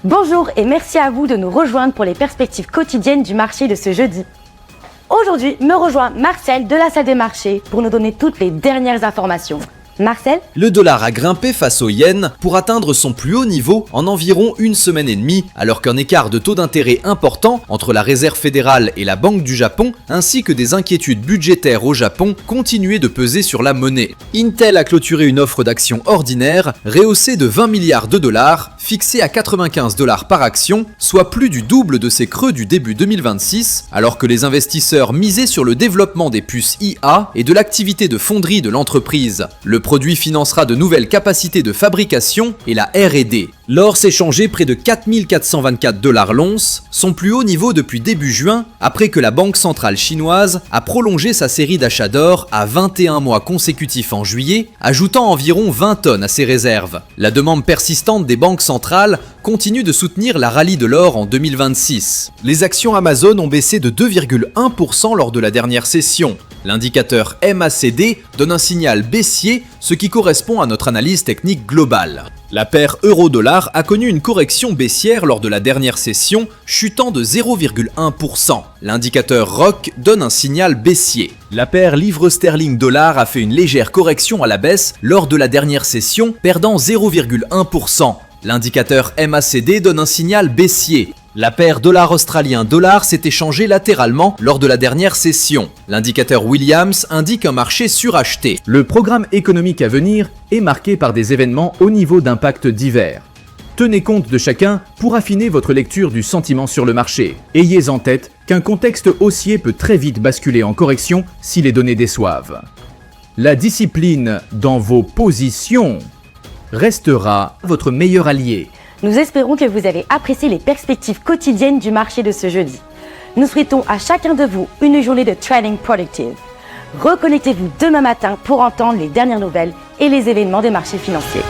Bonjour et merci à vous de nous rejoindre pour les perspectives quotidiennes du marché de ce jeudi. Aujourd'hui, me rejoint Marcel de la salle des marchés pour nous donner toutes les dernières informations. Marcel? Le dollar a grimpé face au yen pour atteindre son plus haut niveau en environ une semaine et demie, alors qu'un écart de taux d'intérêt important entre la Réserve fédérale et la Banque du Japon, ainsi que des inquiétudes budgétaires au Japon, continuaient de peser sur la monnaie. Intel a clôturé une offre d'action ordinaire, rehaussée de 20 milliards de dollars, fixée à 95 $ par action, soit plus du double de ses creux du début 2026, alors que les investisseurs misaient sur le développement des puces IA et de l'activité de fonderie de l'entreprise. Le produit financera de nouvelles capacités de fabrication et la R&D. L'or s'est changé près de 4 424 $ l'once, son plus haut niveau depuis début juin, après que la Banque centrale chinoise a prolongé sa série d'achats d'or à 21 mois consécutifs en juillet, ajoutant environ 20 tonnes à ses réserves. La demande persistante des banques centrales continue de soutenir la rallye de l'or en 2026. Les actions Amazon ont baissé de 2,1% lors de la dernière session. L'indicateur MACD donne un signal baissier, ce qui correspond à notre analyse technique globale. La paire euro-dollar a connu une correction baissière lors de la dernière session, chutant de 0,1%. L'indicateur ROC donne un signal baissier. La paire livre sterling-dollar a fait une légère correction à la baisse lors de la dernière session, perdant 0,1%. L'indicateur MACD donne un signal baissier. La paire dollar australien-dollar s'est échangée latéralement lors de la dernière session. L'indicateur Williams indique un marché suracheté. Le programme économique à venir est marqué par des événements au niveau d'impact divers. Tenez compte de chacun pour affiner votre lecture du sentiment sur le marché. Ayez en tête qu'un contexte haussier peut très vite basculer en correction si les données déçoivent. La discipline dans vos positions restera votre meilleur allié. Nous espérons que vous avez apprécié les perspectives quotidiennes du marché de ce jeudi. Nous souhaitons à chacun de vous une journée de trading productive. Reconnectez-vous demain matin pour entendre les dernières nouvelles et les événements des marchés financiers.